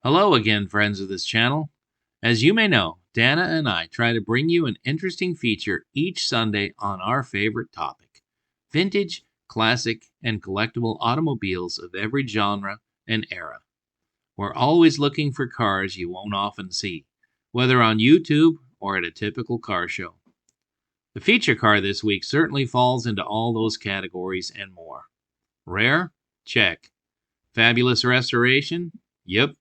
Hello again, friends of this channel. As you may know, Dana and I try to bring you an interesting feature each Sunday on our favorite topic: vintage, classic, and collectible automobiles of every genre and era. We're always looking for cars you won't often see, whether on YouTube or at a typical car show. The feature car this week certainly falls into all those categories and more. Rare? Check. Fabulous restoration? Yep.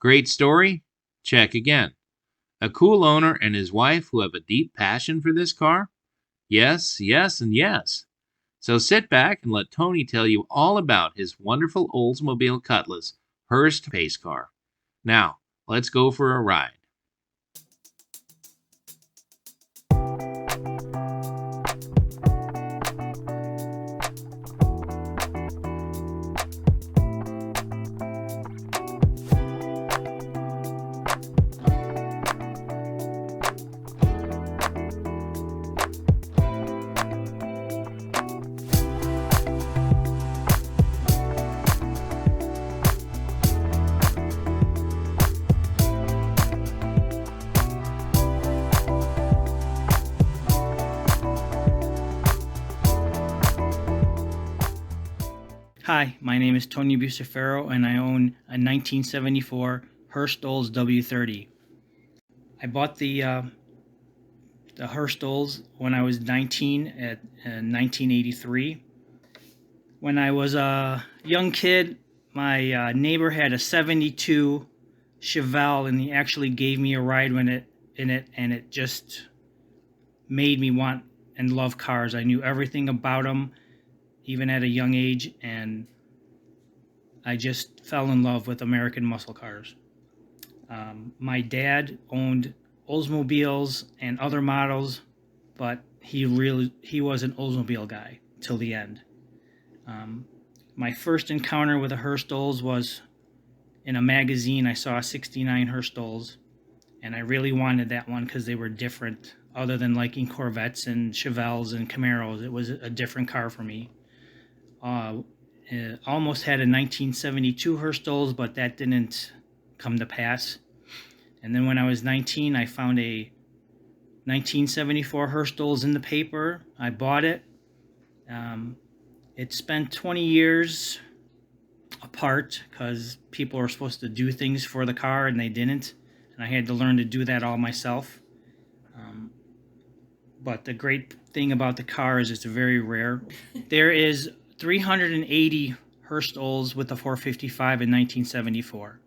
Great story? Check again. A cool owner and his wife who have a deep passion for this car? Yes, yes, and yes. So sit back and let Tony tell you all about his wonderful Oldsmobile Cutlass Hurst Pace Car. Now, let's go for a ride. Hi, my name is Tony Bucefaro and I own a 1974 Hurst Olds W30. I bought the Hurst Olds when I was 19 in 1983. When I was a young kid, my neighbor had a 72 Chevelle and he actually gave me a ride in it, and it just made me want and love cars. I knew everything about them, even at a young age, and I just fell in love with American muscle cars. My dad owned Oldsmobiles and other models, but he was an Oldsmobile guy till the end. My first encounter with a Hurst Olds was in a magazine. I saw a 69 Hurst Olds, and I really wanted that one because they were different. Other than liking Corvettes and Chevelles and Camaros, it was a different car for me. Almost had a 1972 Hurst Olds, but that didn't come to pass. And then when I was 19, I found a 1974 Hurst Olds in the paper. I bought it. It spent 20 years apart because people were supposed to do things for the car and they didn't. And I had to learn to do that all myself. But the great thing about the car is it's very rare. There is 380 Hurst Olds with the 455 in 1974.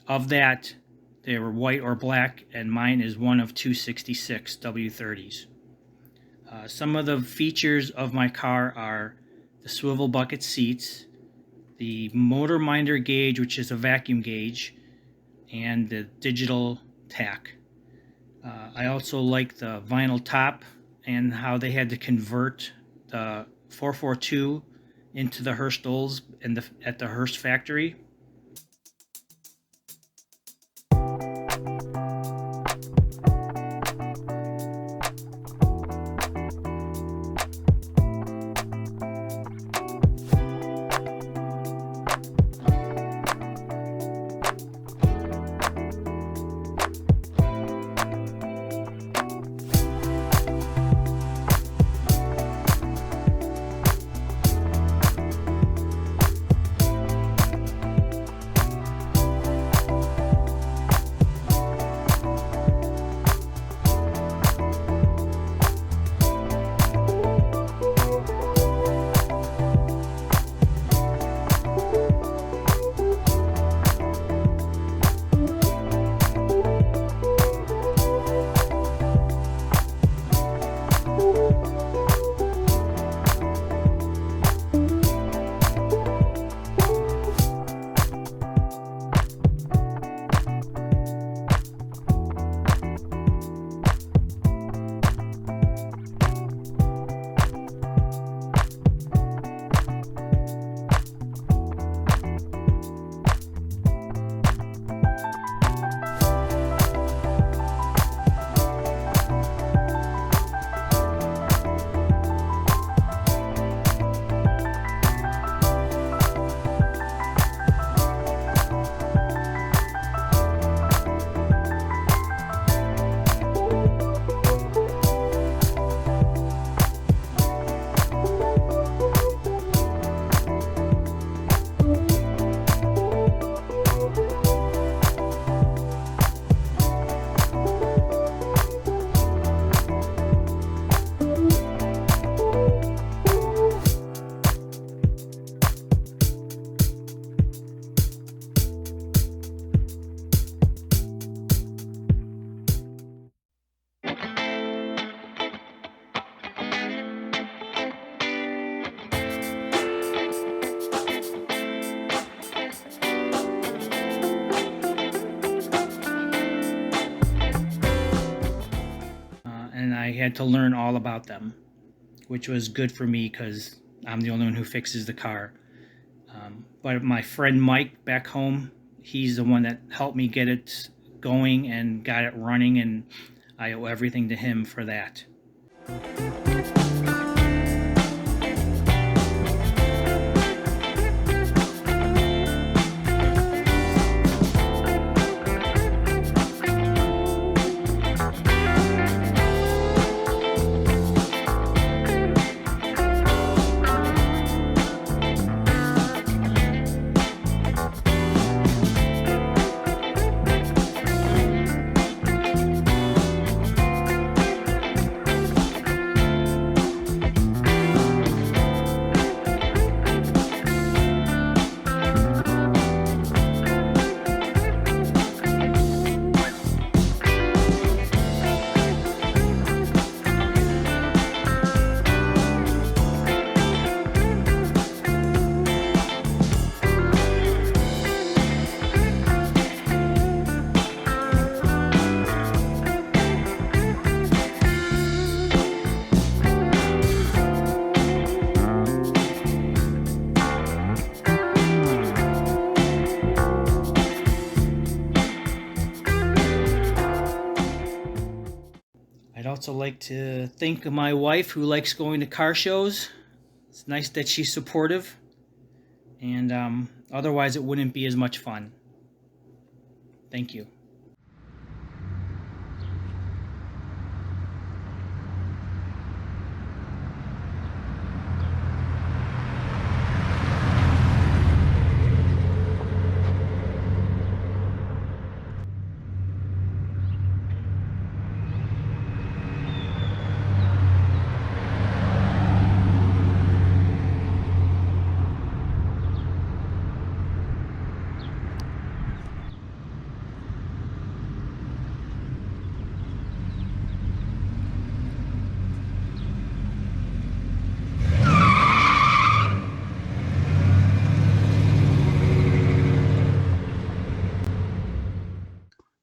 Of that, they were white or black, and mine is one of 266 W30s. Some of the features of my car are the swivel bucket seats, the motor minder gauge, which is a vacuum gauge, and the digital tach. I also like the vinyl top and how they had to convert the 442 into the Hurst Olds at the Hurst factory. had to learn all about them, which was good for me because I'm the only one who fixes the car. But my friend Mike back home, he's the one that helped me get it going and got it running, and I owe everything to him for that. I'd also like to thank my wife, who likes going to car shows. It's nice that she's supportive, and otherwise it wouldn't be as much fun. Thank you.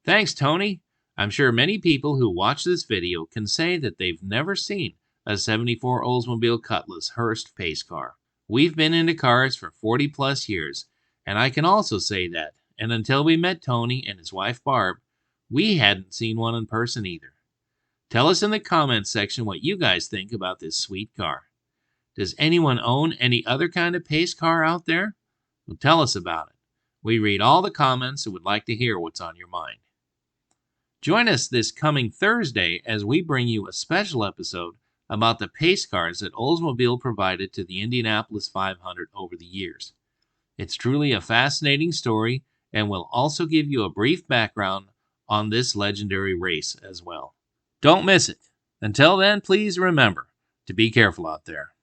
Thanks, Tony. I'm sure many people who watch this video can say that they've never seen a 74 Oldsmobile Cutlass Hurst Pace Car. We've been into cars for 40 plus years, and I can also say that, and until we met Tony and his wife Barb, we hadn't seen one in person either. Tell us in the comments section what you guys think about this sweet car. Does anyone own any other kind of pace car out there? Well, tell us about it. We read all the comments and would like to hear what's on your mind. Join us this coming Thursday as we bring you a special episode about the pace cars that Oldsmobile provided to the Indianapolis 500 over the years. It's truly a fascinating story, and we'll also give you a brief background on this legendary race as well. Don't miss it. Until then, please remember to be careful out there.